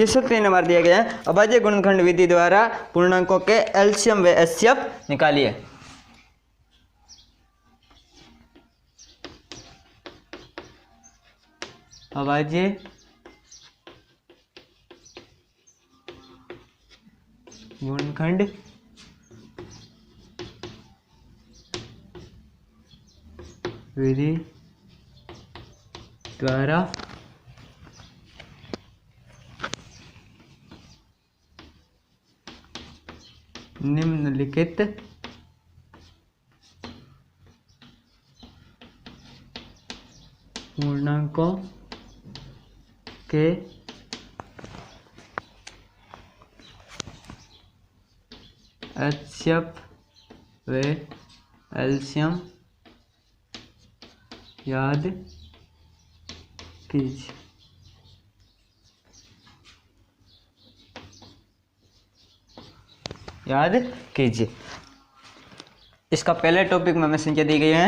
ये सब 3 नंबर दिया गया है। अभाज्य गुणनखंड विधि द्वारा पूर्णांकों के एलसीएम व एचसीएफ निकालिए। अभाज्य गुणनखंड विधि द्वारा निम्नलिखित पूर्णांकों के एचसीएफ व एलसीएम याद कीजिए। याद कीजिए। इसका पहले टॉपिक में हमें संख्या दी गई है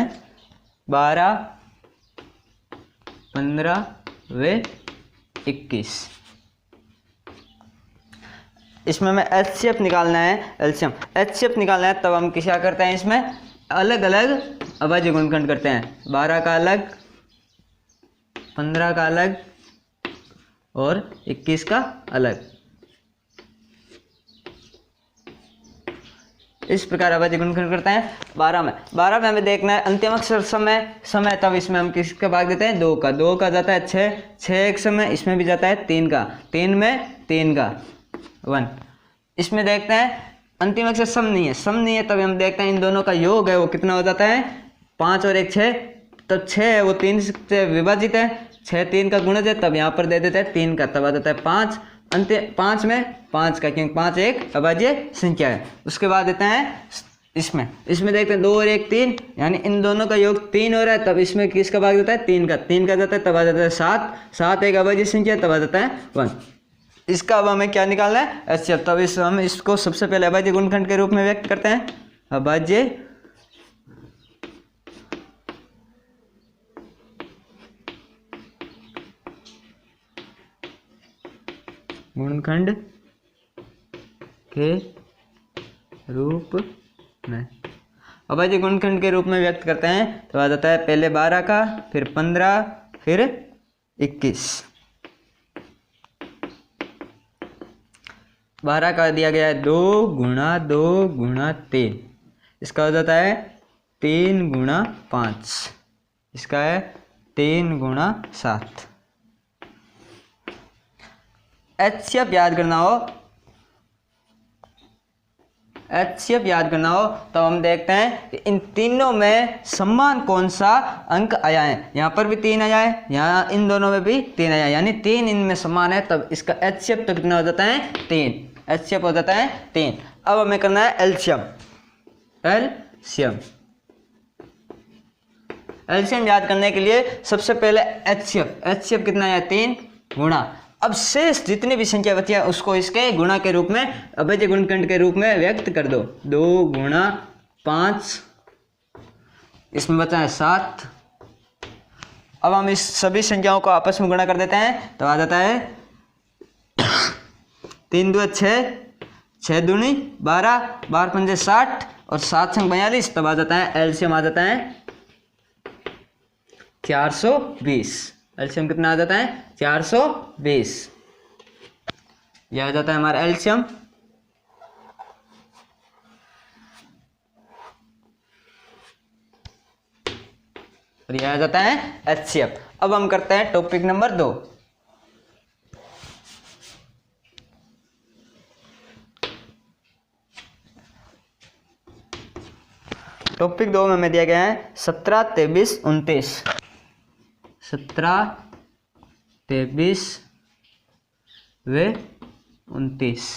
12, 15 व 21। इसमें हमें एचसीएफ निकालना है, एलसीएम एचसीएफ निकालना है, तब हम क्या करते हैं, इसमें अलग अलग अभाज्य गुणनखंड करते हैं। 12 का अलग, 15 का अलग और 21 का अलग। इस प्रकार अभाज्य गुणनखंड करते हैं। 12 में हमें देखना है अंतिम अक्षर समय, तब इसमें हम किसका भाग देते हैं, 2 का। 2 का जाता है 6 एक समय, इसमें भी जाता है 3 का, 3 में 3 का 1। इसमें देखते हैं अंतिम अक्षर सम नहीं है, तब हम देखते हैं इन दोनों का योग है वो कितना हो जाता है, 5 और 1 6, तब 6 है वो 3 से विभाजित है, 6 3 का गुणज है, तब यहाँ पर दे देते हैं 3 का, तब आ जाता है 5। अंत 5 में 5 का, क्योंकि 5 एक अभाज्य संख्या है। उसके बाद देते हैं इसमें देखते हैं 2 और 1 3, यानी इन दोनों का योग 3 हो रहा है, तब इसमें किसका भाग देता है, 3 का जाता है, तब आ जाता है 7 एक अभाज्य संख्या, तब आ जाता है 1। इसका अब हमें क्या निकालना है, एचसीएफ। तब हम इसको सबसे पहले अभाज्य गुणनखंड के रूप में व्यक्त करते हैं। अभाज्य गुणनखंड के रूप में, अभाज्य गुणनखंड के रूप में व्यक्त करते हैं। तो आ जाता है पहले 12 का, फिर 15, फिर 21। 12 का दिया गया है 2 गुणा 2 गुणा 3, इसका हो जाता है 3 गुणा 5, इसका है 3 गुणा 7। एचसीएफ याद करना हो तो हम देखते हैं कि इन तीनों में समान कौन सा अंक आया है। यहाँ पर भी 3 आया है, यहाँ इन दोनों में भी 3 आया है, यानी 3 इनमें समान है, तब इसका एचसीएफ तो कितना हो जाता है, 3। एचसीएफ हो जाता है 3। अब हमें करना है एलसीएम याद करने के लिए सबसे पहले एचसीएफ कितना है, 3 गुणा। अब शेष जितनी भी संख्या बची है उसको इसके गुणा के रूप में, अभाज्य गुणनखंड के रूप में व्यक्त कर दो। 2 गुणा 5, इसमें बचा है 7। अब हम इस सभी संख्याओं को आपस में गुणा कर देते हैं, तो आ जाता है 3 2 6, 6 दूनी 12, 12 पंजे 60 और 7 संग 42, तब आ जाता है एलसीएम आ जाता है 420। एलसीएम कितना आ जाता है, 420। यह आ जाता है हमारा एलसीएम। और यह आ जाता है एचसीएफ। अब हम करते हैं टॉपिक नंबर 2। टॉपिक 2 में हमें दिया गया है 17 23 29। 17 23 व 29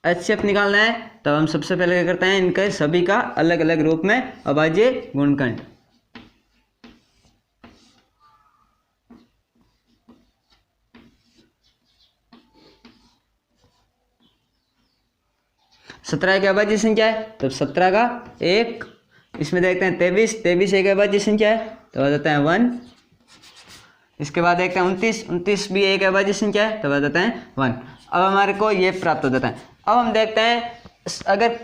एचसीएफ निकालना है। तब हम सबसे पहले क्या करते हैं, इनके सभी का अलग अलग रूप में अभाज्य गुणनखंड। सत्रह की अभाज्य संख्या है, तब 17 का 1। इसमें देखते हैं 23 एक अभाज्य संख्या है, तो आ जाता है 1। इसके बाद देखते हैं 29, 29 भी एक अभाज्य संख्या है, तब आ जाता है 1। अब हमारे को ये प्राप्त हो जाता है। अब हम देखते हैं अगर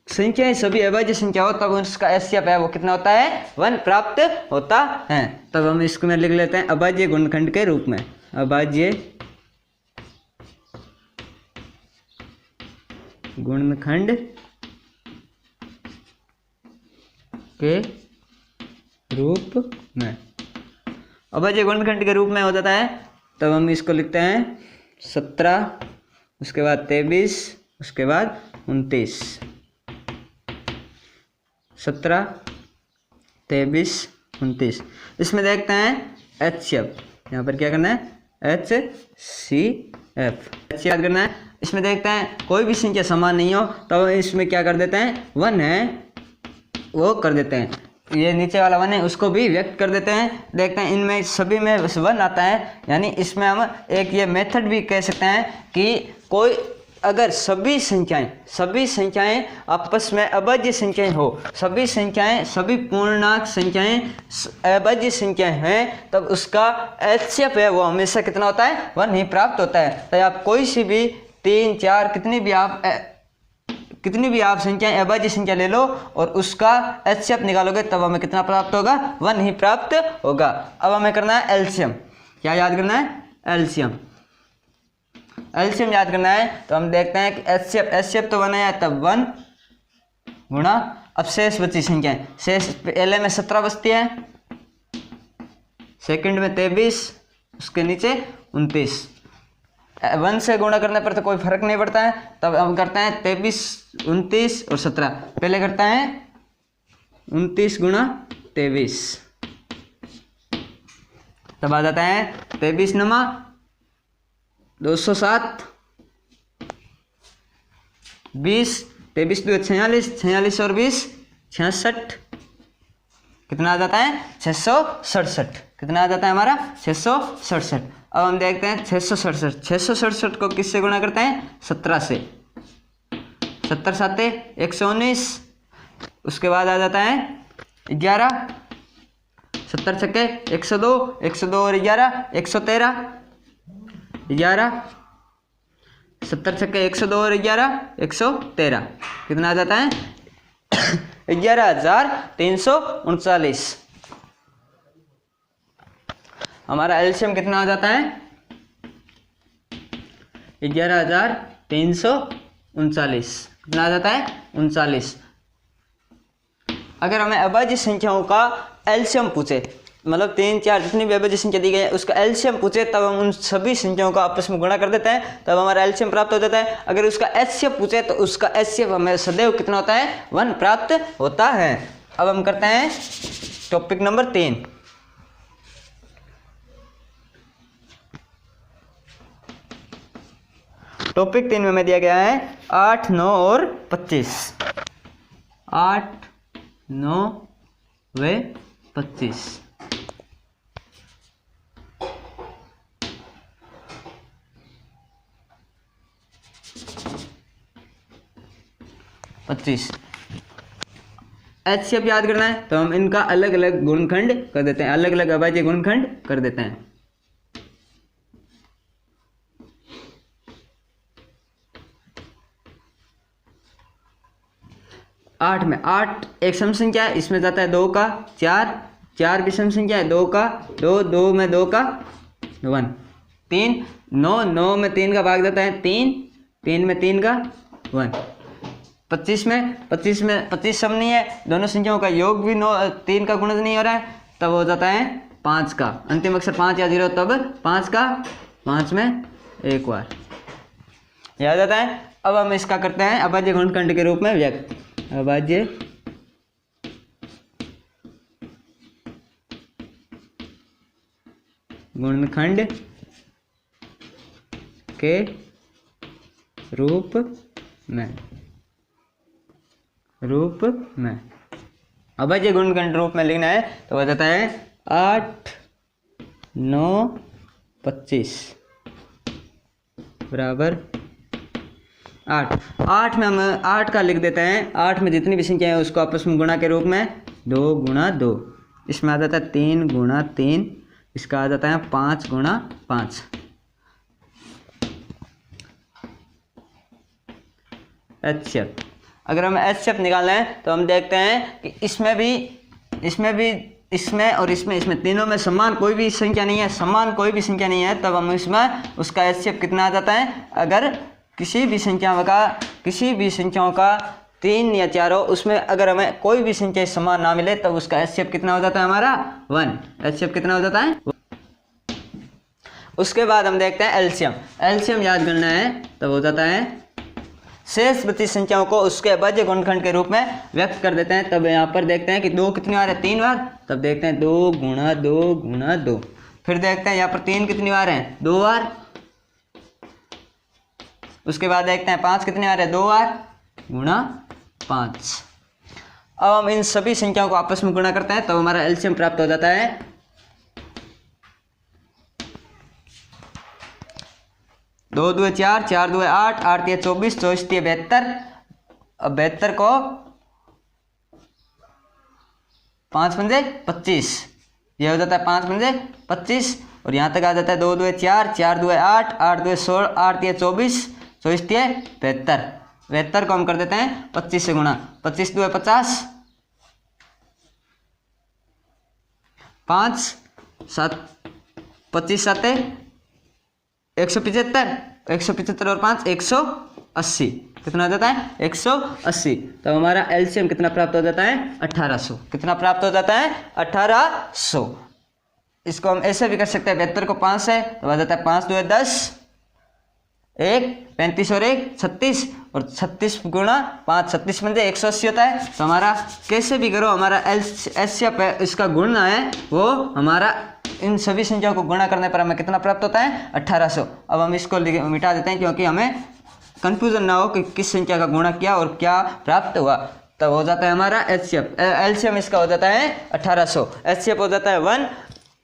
संख्याएं सभी अभाज्य संख्या हो तब उसका एचसीएफ है वो कितना होता है, 1 प्राप्त होता है। तब हम इसको में लिख लेते हैं अभाज्य गुणनखंड के रूप में, अभाज्य गुणनखंड के रूप में, अभाज्य गुणनखंड के रूप में हो जाता है। तब हम इसको लिखते हैं 17, उसके बाद 23, उसके बाद 29, 17, 23, 29। इसमें देखते हैं एचसीएफ, यहाँ पर क्या करना है, एचसीएफ याद करना है। इसमें देखते हैं कोई भी संख्या समान नहीं हो तो इसमें क्या कर देते हैं, 1 है वो कर देते हैं, ये नीचे वाला 1 है उसको भी व्यक्त कर देते हैं। देखते हैं इनमें सभी में 1 आता है, यानी इसमें हम एक ये मेथड भी कह सकते हैं कि कोई अगर सभी संख्याएं आपस में अभाज्य संख्याएं हो, सभी संख्याएं सभी पूर्णांक संख्याएं अभाज्य संख्याएं हैं, तब उसका एचसीएफ है वो हमेशा कितना होता है, 1 ही प्राप्त होता है। तो आप कोई सी भी 3, 4 कितनी भी आप संख्याएं अभाज्य संख्या ले लो और उसका एचसीएफ निकालोगे तब हमें कितना प्राप्त होगा, 1 ही प्राप्त होगा। अब हमें करना है एलसीएम। क्या याद करना है, एलसीएम। एलसीएम याद करना है तो हम देखते हैं कि एचसीएफ तो 1 है, तब 1 गुणा, अब शेष बची संख्याएं, शेष पहले में 17 बचती है, सेकंड में 23, उसके नीचे 29। 1 से गुणा करने पर तो कोई फर्क नहीं पड़ता है, तब हम करते हैं 23, 29 और 17। पहले करते हैं 29 गुणा 23, तब आ जाता है 23 नमा 207, 20, 23 2 46, 46 और 20 66, कितना आ जाता है 667। कितना आ जाता है हमारा 667। अब हम देखते हैं 667 को किससे गुणा करते हैं, 17 से, 70 7 119, उसके बाद आ जाता है 11, 70 छक्के 102, 102 और 11 113, 11, 70 छक्के 102 और 11 113, कितना आ जाता है 11,339। हमारा एलसीएम कितना आ जाता है 11,339, कितना आ जाता है 39। अगर हमें अभाज्य संख्याओं का एलसीएम पूछे, मतलब 3, 4 जितनी भी अभाज्य संख्या दी गई है उसका एलसीएम पूछे, तब हम उन सभी संख्याओं का आपस में गुणा कर देते हैं, तब हमारा एलसीएम प्राप्त हो जाता है। अगर उसका एचसीएफ पूछे तो उसका एचसीएफ हमें सदैव कितना होता है, 1 प्राप्त होता है। अब हम करते हैं टॉपिक नंबर 3। टॉपिक 3 में दिया गया है 8, 9 और 25। 8, 9 व 25। एचसीएफ याद करना है तो हम इनका अलग अलग गुणनखंड कर देते हैं, अलग अलग अभाज्य गुणनखंड कर देते हैं। 8 में 8 एक सम संख्या है, इसमें जाता है 2 का 4, 4 भी सम संख्या है 2 का 2, 2 में 2 का 1, 3, 9, 9 में 3 का भाग जाता है 3, 3 में 3 का 1। 25 में 25 सम नहीं है, दोनों संख्याओं का योग भी 3 का गुणज नहीं हो रहा है, तब हो जाता है 5 का, अंतिम अक्षर 5 या 0, तब 5 का 5 में एक बार याद आता है। अब हम इसका करते हैं अभाज्य गुणनखंड के रूप में व्यक्त। अभाज्य गुणनखंड के रूप में अभाज्य गुणनखंड रूप में लिखना है तो हो जाता है 8, 9, 25 बराबर 8। 8 में हम 8 का लिख देते हैं, 8 में जितनी भी संख्या है उसको आपस में गुणा के रूप में 2 गुणा 2, इसमें आ जाता है 3 गुणा 3, इसका आ जाता है 5 गुणा 5। HCF, अगर हम HCF निकालना है तो हम देखते हैं कि इसमें और इसमें तीनों में समान कोई भी संख्या नहीं है, तब हम इसमें उसका HCF कितना आ जाता है। अगर किसी भी संख्याओं का 3 या 4 हो, उसमें अगर हमें कोई भी संख्या समान ना मिले तब उसका HCF कितना हो जाता है हमारा 1। HCF कितना हो जाता है। उसके बाद हम देखते हैं एलसीएम याद करना है, तब हो जाता है शेष बची संख्याओं को उसके अभाज्य गुणनखंड के रूप में व्यक्त कर देते हैं। तब यहाँ पर देखते हैं कि 2 कितनी बार है, 3 बार, तब देखते हैं 2 गुणा 2 गुणा 2। फिर देखते हैं यहाँ पर 3 कितनी बार है, 2 बार। उसके बाद देखते हैं 5 कितनी बार है, 2 बार गुणा 5। अब हम इन सभी संख्याओं को आपस में गुणा करते हैं तब हमारा एलसीएम प्राप्त हो जाता है 2 2 4, 4 2 8, 8 3 24, 24 3 72। अब 72 को 5 पंजे 25, यह हो जाता है 5 पंजे 25। और यहाँ तक आ जाता है 2 2 4, 4 2 8, 8 2 16, 8 3 24, 24 3 72। 72 को हम कर देते हैं 25 से गुणा, 25 2 50, 5 7 25 7 175, 175 और 5 180, कितना हो जाता है 180। तो हमारा एलसीएम कितना प्राप्त हो जाता है 1800। कितना प्राप्त हो जाता है 1800। इसको हम ऐसे भी कर सकते हैं, 72 को 5 से तो आ जाता है 5 2 10, 1 35 और 1 36, और 36 गुणा 5 36 में 180 होता है। तो हमारा कैसे भी करो हमारा एलसीएम इसका गुणा है वो हमारा इन सभी संख्याओं को गुणा करने पर हमें कितना प्राप्त होता है 1800। अब हम इसको मिटा देते हैं क्योंकि हमें कंफ्यूजन ना हो कि किस संख्या का गुणा किया और क्या प्राप्त हुआ। तब हो जाता है हमारा एलसीएम इसका हो जाता है 1800। एचसीएफ हो जाता है 1।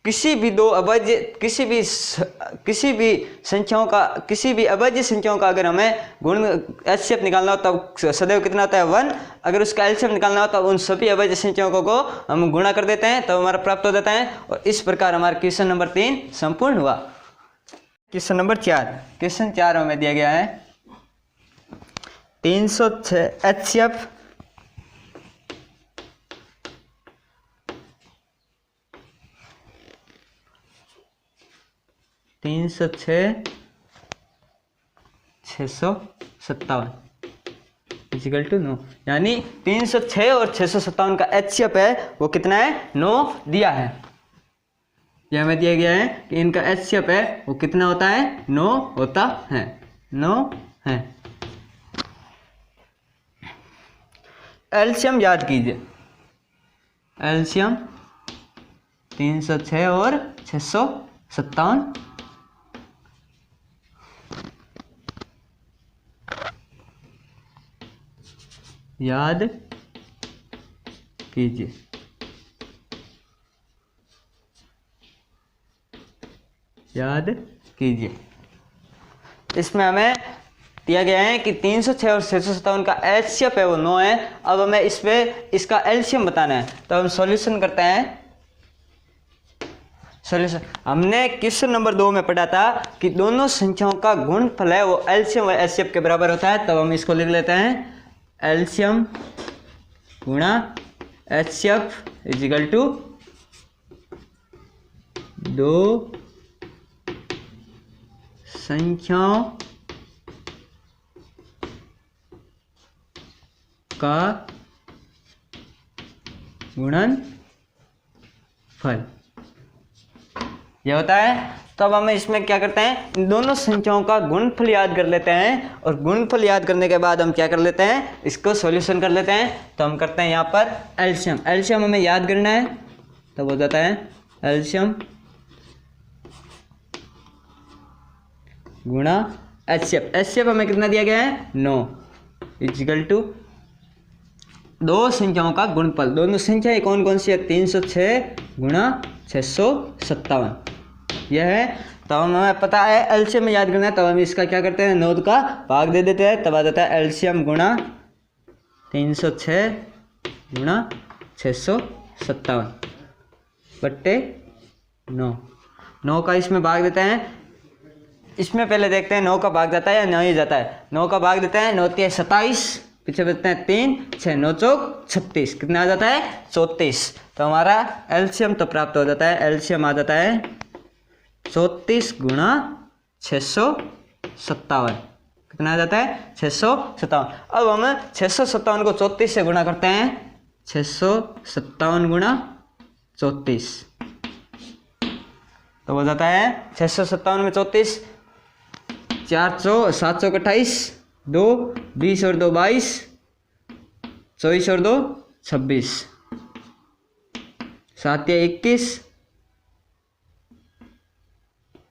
किसी भी अभाज्य संख्याओं का अगर हमें गुण एचसीएफ निकालना हो तब सदैव कितना होता है 1। अगर उसका एलसीएम निकालना हो तब उन सभी अभाज्य संख्याओं को हम गुणा कर देते हैं तब हमारा प्राप्त हो जाता है। और इस प्रकार हमारा क्वेश्चन नंबर 3 संपूर्ण हुआ। क्वेश्चन नंबर 4, क्वेश्चन 4 हमें दिया गया है 306 एचसीएफ 306 657 इक्वल टू 9, यानी 306 और 657 का एचसीएफ है वो कितना है 9 दिया है। यह हमें दिया गया है कि इनका एचसीएफ है वो कितना होता है 9 होता है, 9 है। एलसीएम याद कीजिए, एलसीएम 306 और 657 याद कीजिए। याद कीजिए, इसमें हमें दिया गया है कि 306 और 657 का एचसीएफ है वो 9 है। अब हमें इस पे इसका एलसीएम बताना है तो हम सॉल्यूशन करते हैं। सॉल्यूशन हमने क्वेश्चन नंबर 2 में पढ़ा था कि दोनों संख्याओं का गुणनफल है वो एलसीएम और एचसीएफ के बराबर होता है। तब हम इसको लिख लेते हैं एलसीएम गुणा एचसीएफ इज इक्वल टू 2 संख्याओं का गुणनफल यह होता है। तो अब हम इसमें क्या करते हैं, इन दोनों संख्याओं का गुणनफल याद कर लेते हैं और गुणनफल याद करने के बाद हम क्या कर लेते हैं, इसको सॉल्यूशन कर लेते हैं। तो हम करते हैं यहाँ पर एलसीएम, एलसीएम हमें याद करना है तब हो जाता है एलसीएम गुणा एचसीएफ। एचसीएफ हमें कितना दिया गया है 9 इक्वल टू दो संख्याओं का गुणनफल। दोनों संख्याएं कौन कौन सी है 306 गुणा 657 यह है। तब हमें पता है एलसीएम में याद करना है तब हम इसका क्या करते हैं 9 का भाग दे देते हैं। तब आ जाता है एलसीएम गुणा 306 गुणा 657 बट्टे 9। 9 का इसमें भाग देते हैं। इसमें पहले देखते हैं 9 का भाग जाता है या नहीं जाता है। 9 का भाग देते हैं, 9 तिया 27, पीछे बचते हैं 3, 6 9 चौक 36, कितना आ जाता है 34। तो हमारा एलसीएम तो प्राप्त हो जाता है, एलसीएम आ जाता है 34 गुणा 657, कितना आ जाता है 657। अब हम 657 को 34 से गुणा करते हैं, 657 गुणा 34 तो हो जाता है 657 में 34, 4 7 28, 2 20 और 2 22, 24 और 2 26, 7 या 21,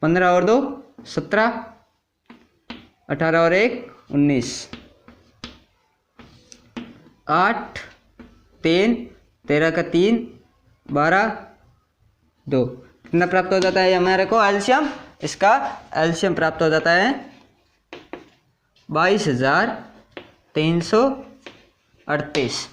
15 और 2 17, 18 और 1 19, 8 3 13 का 3 12 2, कितना प्राप्त हो जाता है हमारे को एलसीएम? इसका एलसीएम प्राप्त हो जाता है 22,338।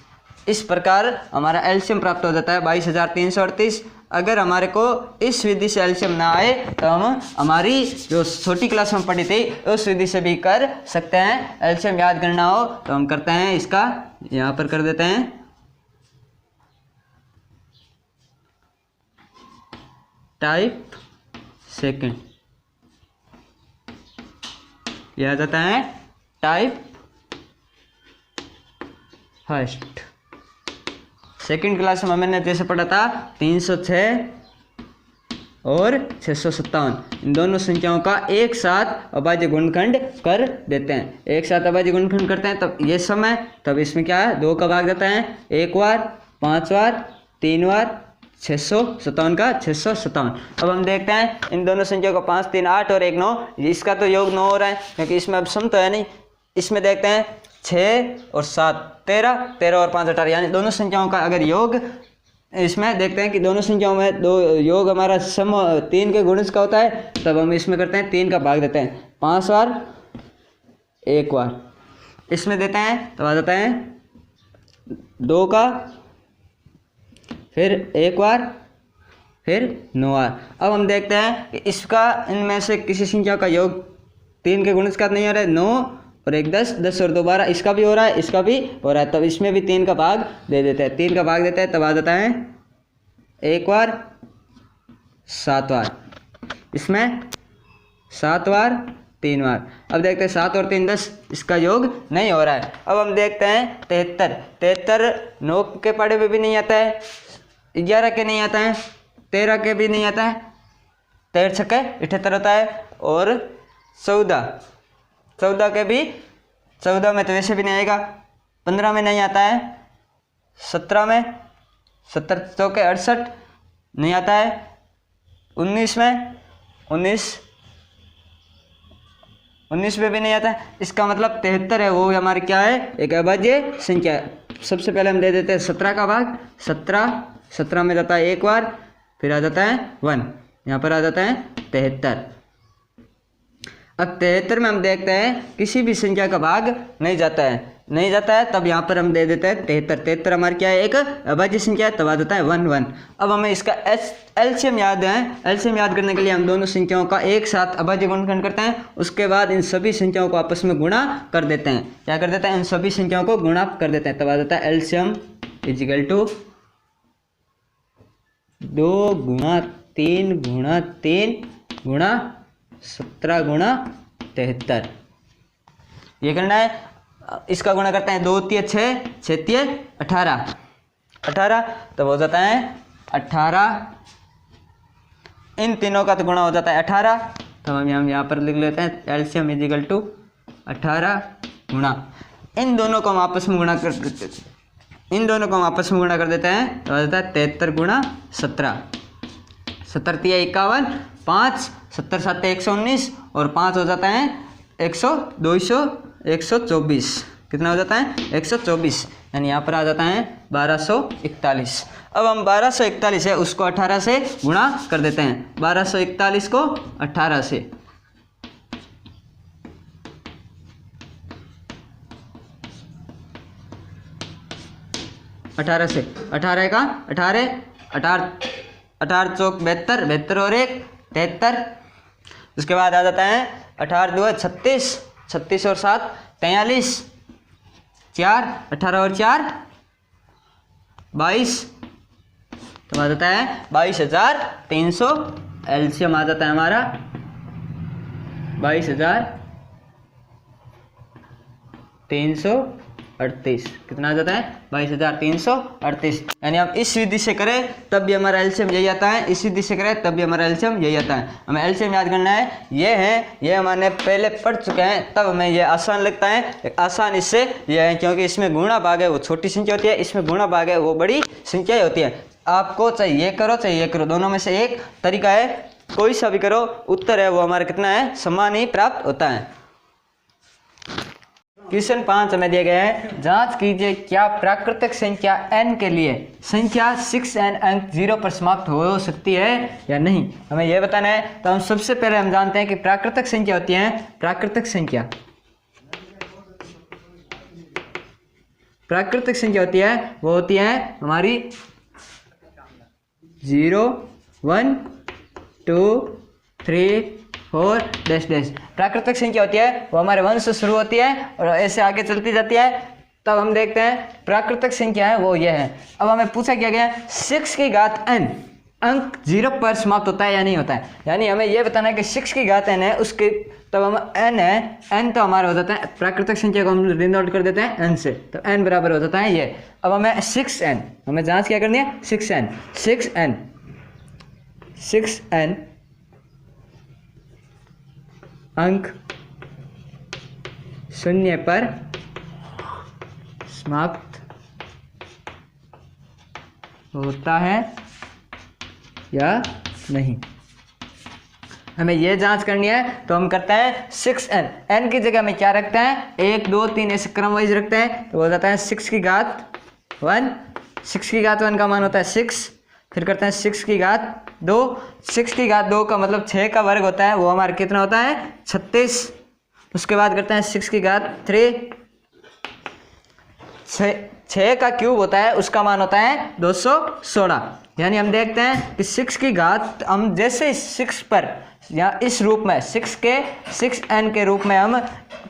इस प्रकार हमारा एलसीएम प्राप्त हो जाता है 22,338। अगर हमारे को इस विधि से एलसीएम ना आए तो हम हमारी जो छोटी क्लास में पढ़ी थी उस विधि से भी कर सकते हैं। एलसीएम याद करना हो तो हम करते हैं, इसका यहाँ पर कर देते हैं टाइप सेकंड, यह आ जाता है टाइप फर्स्ट। सेकंड क्लास में मैंने जैसे पढ़ा था 306 और 657, इन दोनों संख्याओं का एक साथ अभाज्य गुणनखंड कर देते हैं। एक साथ अभाज्य गुणनखंड करते हैं तब ये समय, तब इसमें क्या है 2 का भाग जाता है, 1 बार 5 बार 3 बार 657 का 657। अब हम देखते हैं इन दोनों संख्याओं का 5 3 8 और 1 9, इसका तो योग 9 हो रहा है क्योंकि इसमें अब सम तो है नहीं। इसमें देखते हैं 6 और 7 13, 13 और 5 18, यानी दोनों संख्याओं का अगर योग, इसमें देखते हैं कि दोनों संख्याओं में दो योग हमारा सम 3 के गुणज का होता है, तब हम इसमें करते हैं 3 का भाग देते हैं, 5 बार 1 बार इसमें देते हैं तो आ जाता है 2 का, फिर 1 बार, फिर 9 बार। अब हम देखते हैं कि इसका इनमें से किसी संख्या का योग 3 के गुणज का नहीं हो रहा है, 9 और 1 10, 10 और 2 12, इसका भी हो रहा है, इसका भी हो रहा है, तब इसमें भी 3 का भाग दे देते हैं। 3 का भाग देते हैं तब आ जाता है 1 बार 7 बार, इसमें 7 बार 3 बार। अब देखते हैं 7 और 3 10, इसका योग नहीं हो रहा है। अब हम देखते हैं 73, 73 9 के पढ़े में भी नहीं आता है, 11 के नहीं आता है, 13 के भी नहीं आता है, 13 छक्के 78 होता है, और 14 के भी, 14 में तो वैसे भी नहीं आएगा, 15 में नहीं आता है, 17 में, 17 चौके 68 नहीं आता है, 19 में, 19 में भी नहीं आता है। इसका मतलब 73 है वो हमारी क्या है, एक अभाज्य संख्या है। सबसे पहले हम दे देते हैं 17 का भाग, 17 में जाता है 1 बार, फिर आ जाता है 1, यहाँ पर आ जाता है 73। अब 73 में हम देखते हैं किसी भी संख्या का भाग नहीं जाता है, तब यहाँ पर हम दे देते हैं 73 हमारी क्या है, एक अभाज्य संख्या है, तब आ जाता है 1 1। अब हमें इसका एलसीएम याद है। एलसीएम याद करने के लिए हम दोनों संख्याओं का एक साथ अभाज्य गुणनखंड करते हैं, उसके बाद इन सभी संख्याओं को आपस में गुणा कर देते हैं। क्या कर देते हैं, इन सभी संख्याओं को गुणा कर देते हैं, तब आ जाता है एलसीएम इजिकल टू 2 गुणा 3 गुणा 3 गुणा 17 गुणा 73। ये करना है। इसका गुणा करते हैं, 2 तिया 6, 6 तिया 18, तब हो जाता है 18। इन तीनों का तो गुणा हो जाता है 18, तो हम यहाँ पर लिख लेते हैं एलसीएम इजिकल टू 18 गुणा, इन दोनों को हम आपस में गुणा कर देते हैं, तो हो जाता है 73 गुणा 17, 17 तिया 51, 5 70 7 119 और 5 हो जाता है 124, कितना हो जाता है 124, यानी यहाँ पर आ जाता है 1241। अब हम 1241 है उसको 18 से गुणा कर देते हैं, 1241 को 18 से, अठारह से, 18 का 18 चौक 72, 72 और 1 73। उसके बाद आ जाता है 18 2 36, 36 और 7 43, 4 18 और 4 22, तो आ जाता है 22,300। एलसीएम आ जाता है हमारा 22,338। कितना आ जाता है 22,338। यानी हम इस विधि से करें तब भी हमारा एलसीएम यही आता है, इस विधि से करें तब भी हमारा एलसीएम यही आता है। हमें एलसीएम याद करना है, ये हमारे पहले पढ़ चुके हैं, तब हमें ये आसान लगता है। आसान इससे ये है क्योंकि इसमें गुणा भाग है वो छोटी संख्या होती है, इसमें गुणा भाग है वो बड़ी संख्या होती है। आपको चाहे ये करो चाहे ये करो, दोनों में से एक तरीका है, कोई सा भी करो, उत्तर है वो हमारा कितना है, समान ही प्राप्त होता है। क्वेश्चन 5 हमें दिया गया है, जांच कीजिए क्या प्राकृतिक संख्या n के लिए संख्या 6n अंक 0 पर समाप्त हो सकती है या नहीं। हमें यह बताना है। तो हम सबसे पहले हम जानते हैं कि प्राकृतिक संख्या होती है, प्राकृतिक संख्या होती है वो होती है हमारी 0 1 2 3 4 डैश डैश। प्राकृतिक संख्या होती है वो हमारे 1 से शुरू होती है और ऐसे आगे चलती जाती है। तब हम देखते हैं प्राकृतिक संख्या है वो ये है। अब हमें पूछा क्या गया, 6 की घात n अंक 0 पर समाप्त होता है या नहीं होता है। यानी हमें यह बताना है कि 6 की घात n है उसके, तब हम n है, n तो हमारा हो जाता है प्राकृतिक संख्या को हम रिंड आउट कर देते हैं n से, तो n बराबर हो जाता है ये। अब हमें 6n, हमें जांच क्या करनी है, 6n अंक 0 पर समाप्त होता है या नहीं, हमें यह जांच करनी है। तो हम करते हैं 6n, n की जगह में क्या रखते हैं, 1 2 3 ऐसे क्रम वाइज रखते हैं, तो हो जाता है 6 की घात 1, 6 की घात 1 का मान होता है 6, फिर करते हैं 6 की घात 2, 6 की घात 2 का मतलब 6 का वर्ग होता है, वो हमारा कितना होता है 36। उसके बाद करते हैं 6 की घात 3, 6 का क्यूब होता है उसका मान होता है 216। यानी हम देखते हैं कि 6 की घात हम जैसे 6 पर या इस रूप में 6n के रूप में हम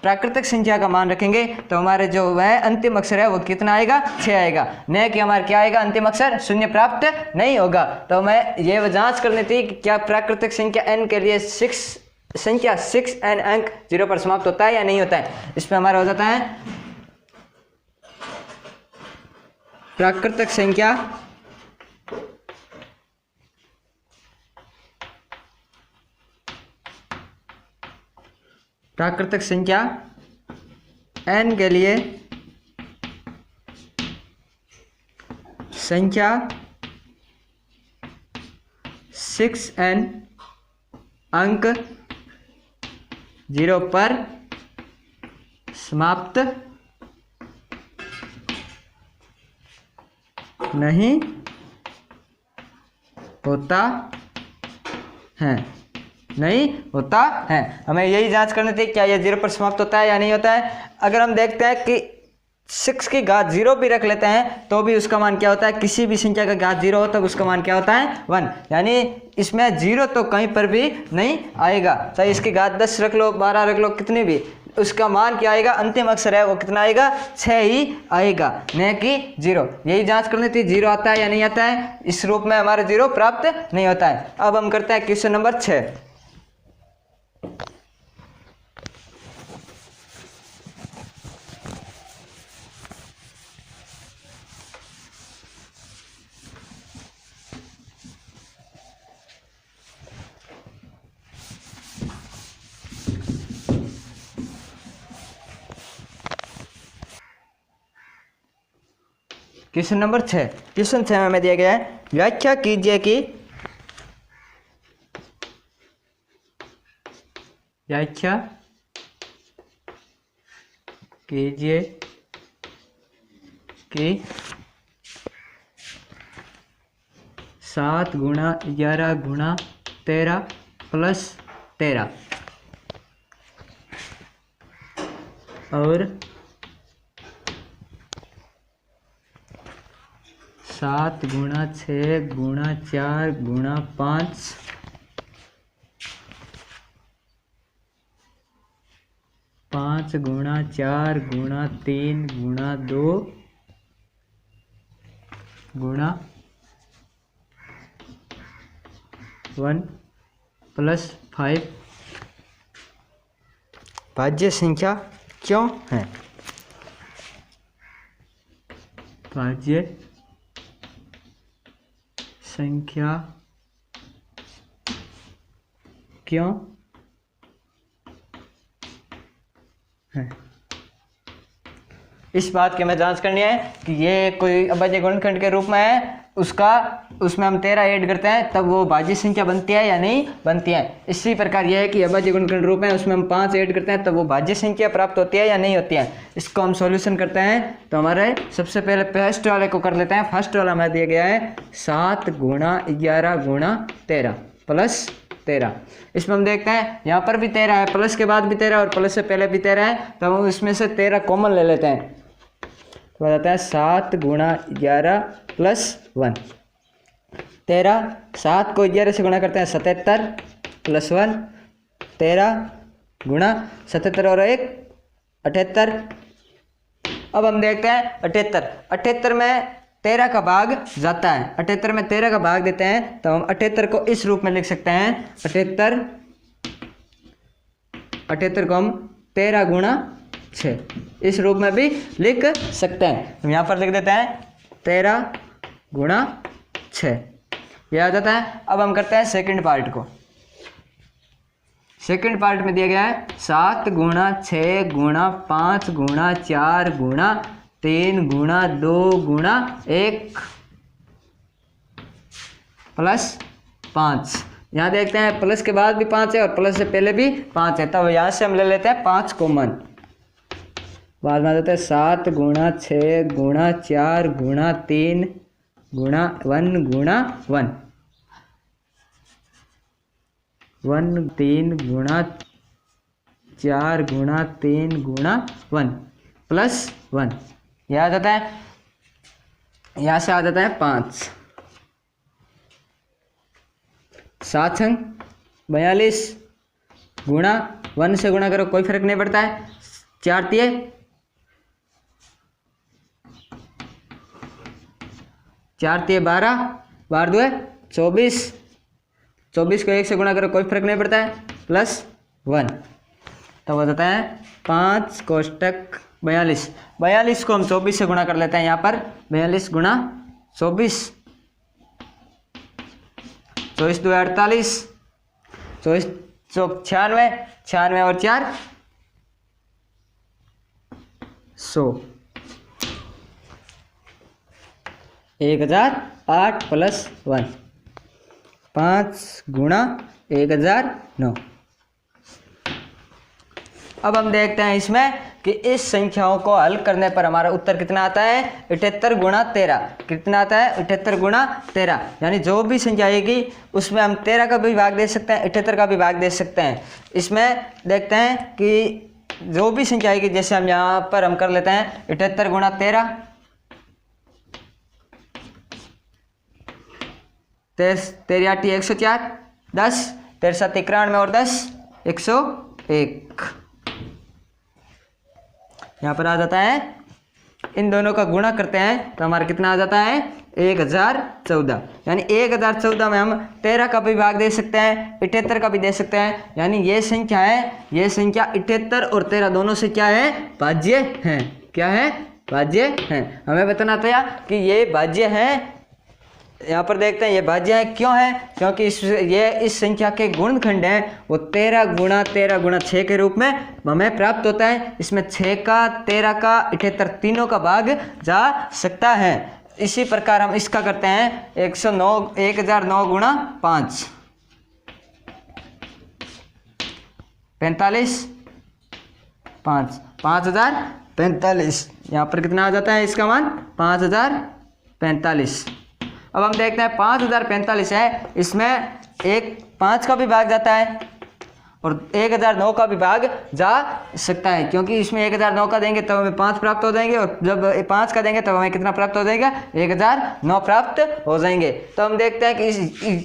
प्राकृतिक संख्या का मान रखेंगे, तो हमारे जो वह अंतिम अक्षर है वो कितना आएगा, 6 आएगा। न कि हमारा क्या आएगा, अंतिम अक्षर 0 प्राप्त नहीं होगा। तो हमें यह जांच करनी थी कि क्या प्राकृतिक संख्या n के लिए संख्या 6n अंक 0 पर समाप्त होता है या नहीं होता है। इसमें हमारा हो जाता है प्राकृतिक संख्या n के लिए संख्या 6n अंक 0 पर समाप्त नहीं होता है, नहीं होता है। हमें यही जांच करनी थी क्या यह 0 पर समाप्त होता है या नहीं होता है। अगर हम देखते हैं कि 6 की घात 0 भी रख लेते हैं तो भी उसका मान क्या होता है, किसी भी संख्या का घात 0 हो तब उसका मान क्या होता है 1। यानी इसमें 0 तो कहीं पर भी नहीं आएगा, चाहे इसकी घात 10 रख लो 12 रख लो कितनी भी, उसका मान क्या आएगा, अंतिम अक्षर है वो कितना आएगा, 6 ही आएगा, न कि 0। यही जांच करनी थी 0 आता है या नहीं आता है। इस रूप में हमारा 0 प्राप्त नहीं होता है। अब हम करते हैं question number 6। Question number 6, question 6 में हमें दिया गया है, व्याख्या कीजिए कि 7 गुणा 11 गुणा 13 प्लस 13 और 7 गुणा 6 गुणा 4 गुणा 5 5 गुणा 4 गुणा 3 गुणा 2 गुणा 1 प्लस 5 भाज्य संख्या क्यों है? भाज्य संख्या क्यों है? इस बात की हमें जांच करनी है कि ये कोई अभाज्य गुणनखंड के रूप में है, उसमें हम 13 ऐड करते हैं तब वो भाज्य संख्या बनती है या नहीं बनती है। इसी प्रकार यह है कि अभाज्य गुणनखंड रूप में उसमें हम 5 ऐड करते हैं तब वो भाज्य संख्या प्राप्त होती है या नहीं होती है। इसको हम सॉल्यूशन करते हैं तो हमारे सबसे पहले फर्स्ट वाले को कर लेते हैं। फर्स्ट वाला हमें दिया गया है 7 गुणा 11 गुणा 13 प्लस 13। इसमें हम देखते हैं यहाँ पर भी 13 है, प्लस के बाद भी 13 और प्लस से पहले भी 13 है, तो हम इसमें से 13 कॉमन ले लेते हैं तो बताता है 7 गुणा 11 प्लस 1 13। 7 को 11 से गुणा करते हैं 77 प्लस 1 13 गुणा 77 और 1 78। अब हम देखते हैं 78 में 13 का भाग जाता है, 78 में 13 का भाग देते हैं तो हम 78 को इस रूप में लिख सकते हैं। 78 को हम 13 गुणा 6 इस रूप में भी लिख सकते हैं। हम यहाँ पर लिख देते हैं 13 गुणा 6, यह आ जाता है। अब हम करते हैं सेकंड पार्ट को। सेकंड पार्ट में दिया गया है 7 गुणा 6 गुणा 5 गुणा 4 गुणा 3 गुणा 2 गुणा 1 प्लस 5। यहाँ देखते हैं प्लस के बाद भी 5 है और प्लस से पहले भी 5 है, तब यहाँ से हम ले लेते हैं 5 कॉमन। बाद में आ जाता है 7 गुणा 6 गुणा 4 गुणा 3 गुणा 1 गुणा 1 3 गुणा 4 गुणा 3 गुणा 1 प्लस 1। यह आ जाता है, यहाँ से आ जाता है 5। 7 अंक 42 गुणा 1 से गुणा करो कोई फर्क नहीं पड़ता है। 4 तिये 12 12 2 24 24 को 1 से गुणा करो कोई फर्क नहीं पड़ता है प्लस 1। तो हो जाता है 5 कोष्टक 42। 42 को हम 24 से गुणा कर लेते हैं। यहाँ पर 42 गुणा 24 24 2 48 24 96 96 और 4 100 1008 प्लस 1 5 गुणा 1009। अब हम देखते हैं इसमें कि इस संख्याओं को हल करने पर हमारा उत्तर कितना आता है 78 गुणा 13। कितना आता है 78 गुणा 13, यानी जो भी संख्या आएगी उसमें हम 13 का भी भाग दे सकते हैं 78 का भी भाग दे सकते हैं। इसमें देखते हैं कि जो भी संख्या आएगी, जैसे हम यहाँ पर हम कर लेते हैं 78 गुणा 13 13 8 104 10 13 7 91 और 10 101। यहाँ पर आ जाता है, इन दोनों का गुणा करते हैं तो हमारा कितना आ जाता है 1014। यानी 1014 में हम 13 का भी भाग दे सकते हैं 78 का भी दे सकते हैं। यानी ये संख्या है, ये संख्या 78 और 13 दोनों से क्या है भाज्य है। क्या है भाज्य है। हमें बताना था कि ये भाज्य है। यहाँ पर देखते हैं ये भाज्य है, क्यों है? क्योंकि इस संख्या के गुणनखंड हैं वो 13 गुणा 6 के रूप में हमें प्राप्त होता है। इसमें 6 का 13 का 78 तीनों का भाग जा सकता है। इसी प्रकार हम इसका करते हैं 1009 गुणा 5 45 5 5045। यहाँ पर कितना आ जाता है इसका मान 5045। अब हम देखते हैं 5045 है, इसमें एक 5 का भी भाग जाता है और 1009 का भी भाग जा सकता है, क्योंकि इसमें 1009 का देंगे तब हमें 5 प्राप्त हो जाएंगे, और जब 5 का देंगे तब हमें कितना प्राप्त हो जाएगा, 1009 प्राप्त हो जाएंगे। तो हम देखते हैं कि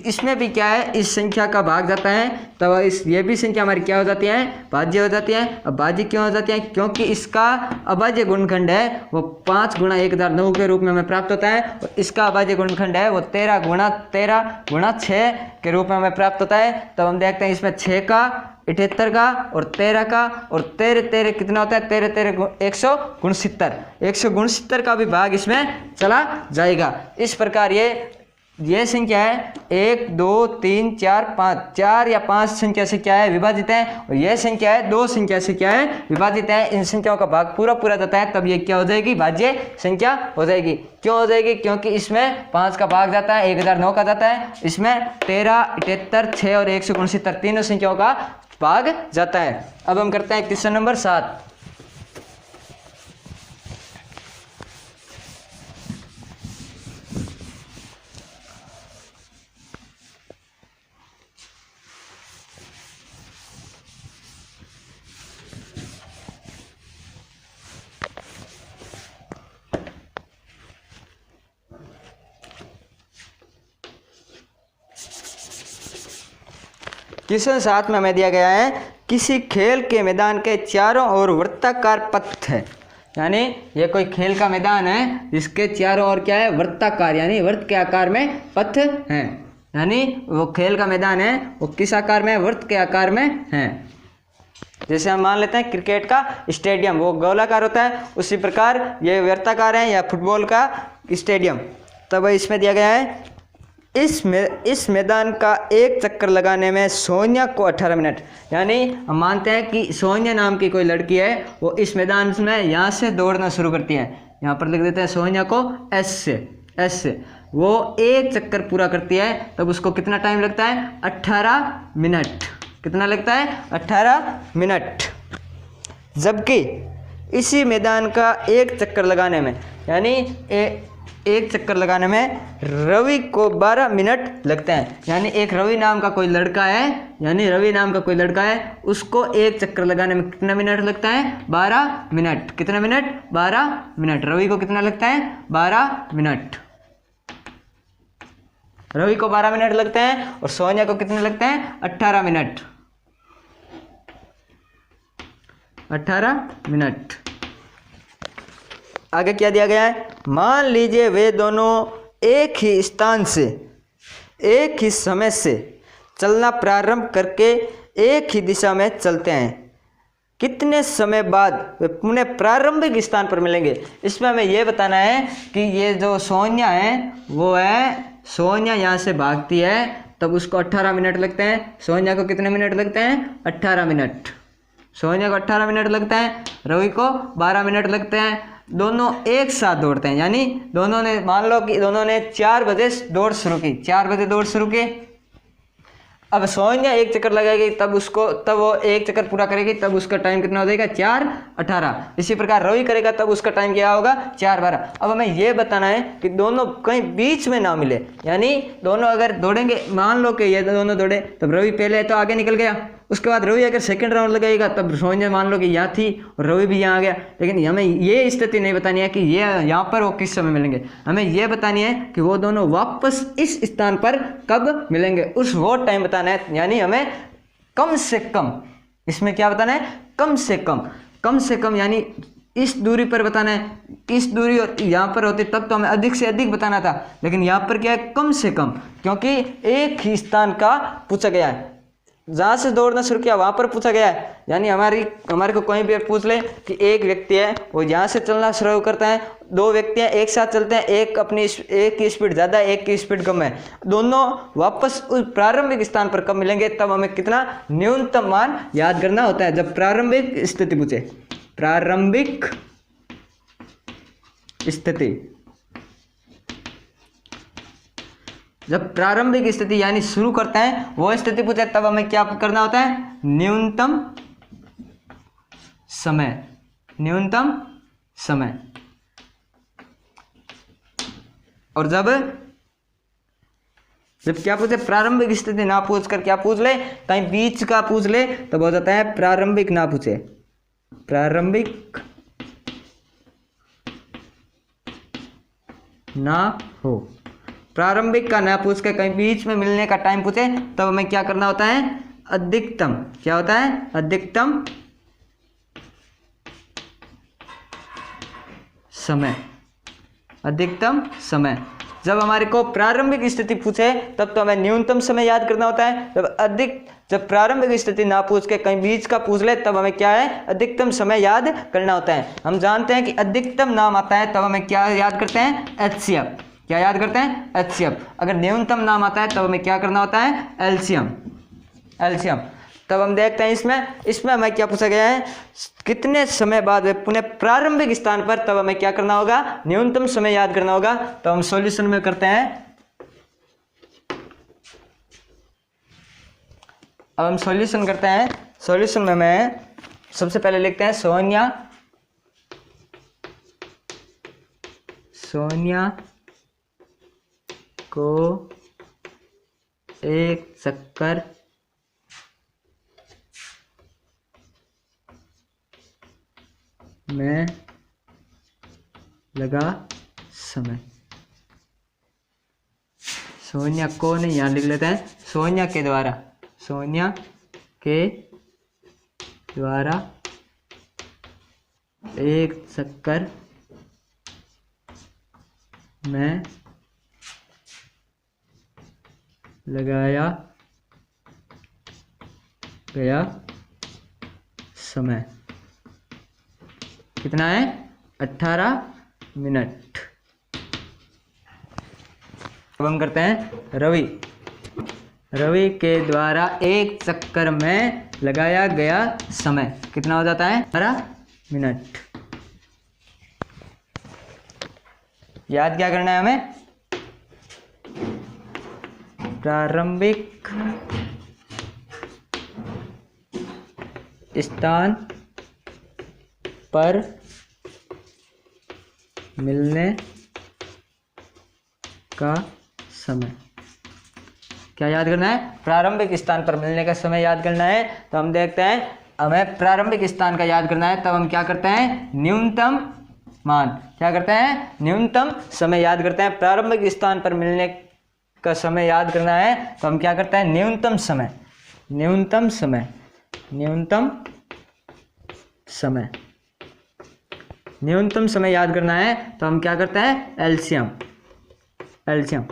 इसमें भी क्या है, इस संख्या का भाग जाता है तब ये भी संख्या हमारी क्या हो जाती है, भाज्य हो जाती है। अब भाज्य क्यों हो जाती है, क्योंकि इसका अभाज्य गुणनखंड है वो 5 गुणा 1009 के रूप में हमें प्राप्त होता है, और इसका अभाज्य गुणनखंड है वो 13 गुणा 6 के रूप में हमें प्राप्त होता है। तब हम देखते हैं इसमें 6 का, 78 का और 13 का, और 13 कितना होता है, 13 169, 169 का भी भाग इसमें चला जाएगा। इस प्रकार ये संख्या है 1 2 3 4 5, 4 या 5 संख्या से क्या है, विभाजित है, और यह संख्या है 2 संख्या से क्या है, विभाजित है। इन संख्याओं का भाग पूरा जाता है तब ये क्या हो जाएगी, भाज्य संख्या हो जाएगी। क्यों हो जाएगी, क्योंकि इसमें 5 का भाग जाता है, 1009 का जाता है, इसमें 13, 78, 6 और 169 तीनों संख्याओं का भाग जाता है। अब हम करते हैं क्वेश्चन नंबर 7। क्वेश्चन 7 में हमें दिया गया है, किसी खेल के मैदान के चारों ओर वृत्ताकार पथ है, यानी ये कोई खेल का मैदान है जिसके चारों ओर क्या है, वृत्ताकार यानी वृत्त के आकार में पथ है, यानी वो खेल का मैदान है वो किस आकार में, वृत्त के आकार में है। जैसे हम मान लेते हैं क्रिकेट का स्टेडियम वो गोलाकार होता है, उसी प्रकार ये वृत्ताकार है, या फुटबॉल का स्टेडियम। तब इसमें दिया गया है, इस मैदान का एक चक्कर लगाने में सोनिया को 18 मिनट, यानी हम मानते हैं कि सोनिया नाम की कोई लड़की है, वो इस मैदान में यहाँ से दौड़ना शुरू करती है, यहाँ पर लिख देते हैं सोनिया को एस से वो एक चक्कर पूरा करती है, तब उसको कितना टाइम लगता है, 18 मिनट। कितना लगता है, 18 मिनट। जबकि इसी मैदान का एक चक्कर लगाने में, यानी एक चक्कर लगाने में रवि को 12 मिनट लगते हैं, यानी एक रवि नाम का कोई लड़का है, उसको एक चक्कर लगाने में कितना मिनट लगता है, 12 मिनट। कितना मिनट, 12 मिनट। रवि को कितना लगता है, 12 मिनट। रवि को 12 मिनट लगते हैं, और सोनिया को कितने लगते हैं, 18 मिनट। 18 मिनट। आगे क्या दिया गया है, मान लीजिए वे दोनों एक ही स्थान से एक ही समय से चलना प्रारंभ करके एक ही दिशा में चलते हैं, कितने समय बाद वे पुनः प्रारंभिक स्थान पर मिलेंगे। इसमें हमें यह बताना है कि ये जो सोनिया है वो है, सोनिया यहाँ से भागती है तब उसको 18 मिनट लगते हैं। सोनिया को कितने मिनट लगते हैं, 18 मिनट। सोनिया को 18 मिनट लगता है, रवि को 12 मिनट लगते हैं। दोनों एक साथ दौड़ते हैं, यानी दोनों ने, मान लो कि दोनों ने 4 बजे दौड़ शुरू की, 4 बजे दौड़ शुरू की। अब सोनिया एक चक्कर लगाएगी तब वो एक चक्कर पूरा करेगी, तब उसका टाइम कितना हो जाएगा, 4:18। इसी प्रकार रवि करेगा तब उसका टाइम क्या होगा, 4:12। अब हमें यह बताना है कि दोनों कहीं बीच में ना मिले, यानी दोनों अगर दौड़ेंगे, मान लो कि ये दोनों दौड़े, तब रवि पहले तो आगे निकल गया, उसके बाद रवि अगर सेकंड राउंड लगाएगा तब सोनिया मान लो कि यहाँ थी और रवि भी यहाँ आ गया। लेकिन हमें ये स्थिति नहीं बतानी है कि ये यहाँ पर वो किस समय मिलेंगे, हमें ये बतानी है कि वो दोनों वापस इस स्थान पर कब मिलेंगे, वो टाइम बताना है। यानी हमें कम से कम, इसमें क्या बताना है, कम से कम यानी इस दूरी पर बताना है। इस दूरी यहाँ पर होती तब तो हमें अधिक से अधिक बताना था, लेकिन यहाँ पर क्या है, कम से कम, क्योंकि एक ही स्थान का पूछा गया है। जहाँ से दौड़ना शुरू किया वहाँ पर पूछा गया है, यानी हमारे को कोई भी पूछ ले कि एक व्यक्ति है वो यहाँ से चलना शुरू करता है, 2 व्यक्ति हैं एक साथ चलते हैं, एक की स्पीड ज़्यादा है, एक की स्पीड कम है, दोनों वापस उस प्रारंभिक स्थान पर कब मिलेंगे, तब हमें कितना न्यूनतम मान याद करना होता है। जब प्रारंभिक स्थिति पूछे, प्रारंभिक स्थिति, जब प्रारंभिक स्थिति यानी शुरू करते हैं वो स्थिति पूछे, तब हमें क्या करना होता है, न्यूनतम समय। और जब क्या पूछे, प्रारंभिक स्थिति ना पूछ कर क्या पूछ ले, कहीं बीच का पूछ ले तब हो जाता है प्रारंभिक ना पूछे, प्रारंभिक ना हो। प्रारंभिक का ना पूछ के कहीं बीच में मिलने का टाइम पूछे तब हमें क्या करना होता है, अधिकतम, क्या होता है, अधिकतम समय, अधिकतम समय। जब हमारे को प्रारंभिक स्थिति पूछे तब तो हमें न्यूनतम समय याद करना होता है, जब प्रारंभिक स्थिति ना पूछ के कहीं बीच का पूछ ले तब हमें क्या है, अधिकतम समय याद करना होता है। हम जानते हैं कि अधिकतम नाम आता है तब हमें क्या याद करते हैं, एचसीएफ, क्या याद करते हैं, एचसीएफ। अगर न्यूनतम नाम आता है तब हमें क्या करना होता है, एलसीएम, एलसीएम। तब हम देखते हैं इसमें हमें क्या पूछा गया है, कितने समय बाद वे पुनः प्रारंभिक स्थान पर, तब हमें क्या करना होगा, न्यूनतम समय याद करना होगा। तो हम सॉल्यूशन में करते हैं, अब हम सॉल्यूशन करते हैं। सॉल्यूशन में हमें सबसे पहले लिखते हैं सोनिया को एक चक्कर में लगा समय। सोनिया को नहीं, यहाँ लिख लेते हैं सोनिया के द्वारा, सोनिया के द्वारा एक चक्कर में लगाया गया समय कितना है, 18 मिनट। अब हम करते हैं रवि के द्वारा एक चक्कर में लगाया गया समय कितना हो जाता है, 18 मिनट। याद क्या करना है हमें, प्रारंभिक स्थान पर मिलने का समय, क्या याद करना है, प्रारंभिक स्थान पर मिलने का समय याद करना है। तो हम देखते हैं हमें प्रारंभिक स्थान का याद करना है, तब हम क्या करते हैं, न्यूनतम मान, क्या करते हैं, न्यूनतम समय याद करते हैं। प्रारंभिक स्थान पर मिलने का समय याद करना है तो हम क्या करते हैं, न्यूनतम समय, न्यूनतम समय, न्यूनतम समय, न्यूनतम समय याद करना है तो हम क्या करते हैं, एलसीएम, एलसीएम।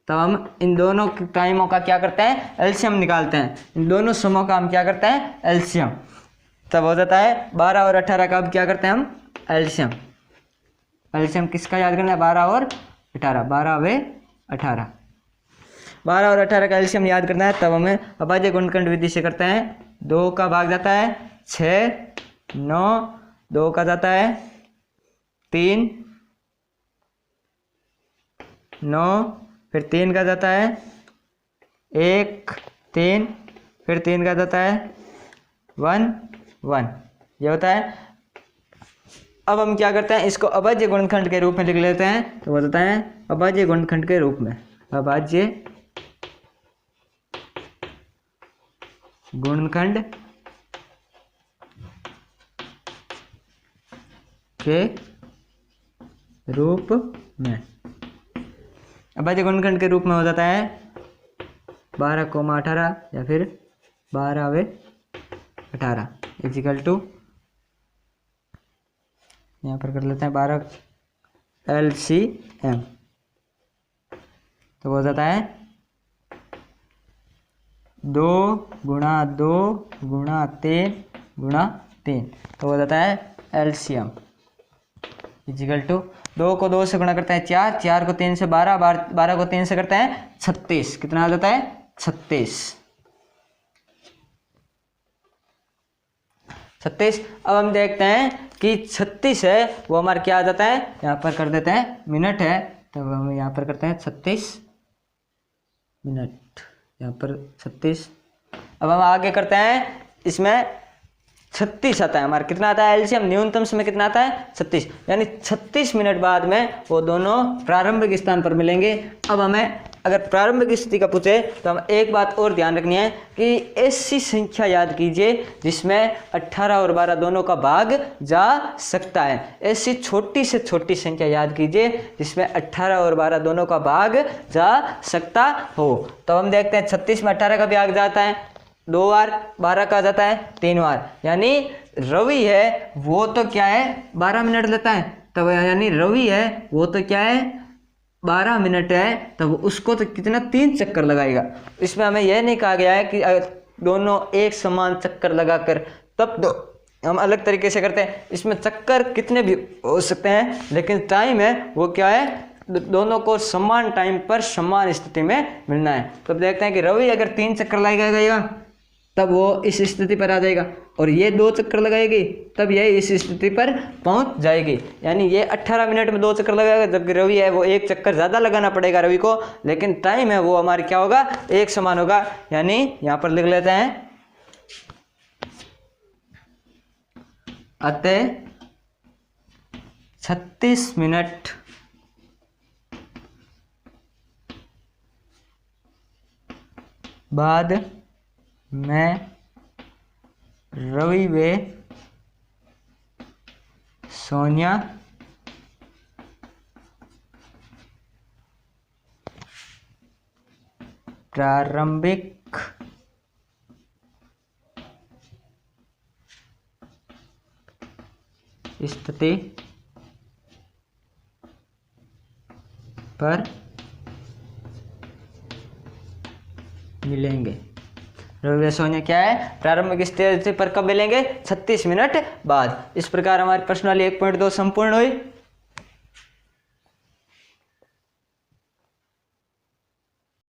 तब हम इन दोनों टाइमों का क्या करते हैं, एलसीएम निकालते हैं। इन दोनों समों का हम क्या करते हैं, एलसीएम। तब हो जाता है 12 और 18 का अब क्या करते हैं हम, एलसीएम। एलसीएम किसका याद करना है, 12 और 18, 12 वे 18, 12 और 18 का एलसीएम याद करना है। तब हमें अभाज्य गुणनखंड विधि से करते हैं। 2 का भाग जाता है 6, 9, 2 का जाता है 3, 9, फिर 3 का जाता है 1, 3, फिर 3 का जाता है 1, 1, ये होता है। अब हम क्या करते हैं, इसको अभाज्य गुणनखंड के रूप में लिख लेते हैं। तो वो होता है अभाज्य गुणनखंड के रूप में, अभाज्य गुणनखंड के रूप में, अभाज्य गुणनखंड के रूप में हो जाता है 12,18 या फिर 12 वे 18 इक्वल टू, यहाँ पर कर लेते हैं 12 LCM। तो हो जाता है 2 गुणा 2 गुणा 3 गुणा 3, तो हो जाता है LCM इक्वल टू 2 को 2 से गुणा करते हैं 4, 4 को 3 से 12, 12 को 3 से करते हैं 36, कितना आ जाता है 36। अब हम देखते हैं कि 36 है वो हमारा क्या आ जाता है, यहाँ पर कर देते हैं मिनट है, तब हम यहाँ पर करते हैं 36 मिनट, यहाँ पर 36। अब हम आगे करते हैं, इसमें 36 आता है हमारा, कितना आता है एलसीएम, न्यूनतम समय कितना आता है 36, यानी 36 मिनट बाद में वो दोनों प्रारंभिक स्थान पर मिलेंगे। अब हमें अगर प्रारंभिक स्थिति का पूछे तो हम एक बात और ध्यान रखनी है कि ऐसी संख्या याद कीजिए जिसमें 18 और 12 दोनों का भाग जा सकता है। ऐसी छोटी से छोटी संख्या याद कीजिए जिसमें 18 और 12 दोनों का भाग जा सकता हो। तो हम देखते हैं 36 में 18 का भाग जाता है 2 बार, 12 का जाता है 3 बार, यानी रवि है वो तो क्या है 12 मिनट लेता है, तब यानी रवि है वो तो क्या है 12 मिनट है, तब उसको तो कितना 3 चक्कर लगाएगा। इसमें हमें यह नहीं कहा गया है कि दोनों एक समान चक्कर लगाकर, तब तो हम अलग तरीके से करते हैं। इसमें चक्कर कितने भी हो सकते हैं लेकिन टाइम है वो क्या है दोनों को समान टाइम पर समान स्थिति में मिलना है। तब देखते हैं कि रवि अगर 3 चक्कर लगाएगा तब वो इस स्थिति पर आ जाएगा, और ये 2 चक्कर लगाएगी तब ये इस स्थिति पर पहुंच जाएगी। यानी ये 18 मिनट में 2 चक्कर लगाएगा, जबकि रवि है वो 1 चक्कर ज़्यादा लगाना पड़ेगा रवि को, लेकिन टाइम है वो हमारे क्या होगा एक समान होगा। यानी यहाँ पर लिख लेते हैं अतः 36 मिनट बाद मैं रवि व सोनिया प्रारंभिक स्थिति पर मिलेंगे। रवि व सोनिया क्या है प्रारंभिक स्थिति पर कब मिलेंगे 36 मिनट बाद। इस प्रकार हमारी प्रश्नावली 1.2 संपूर्ण हुई।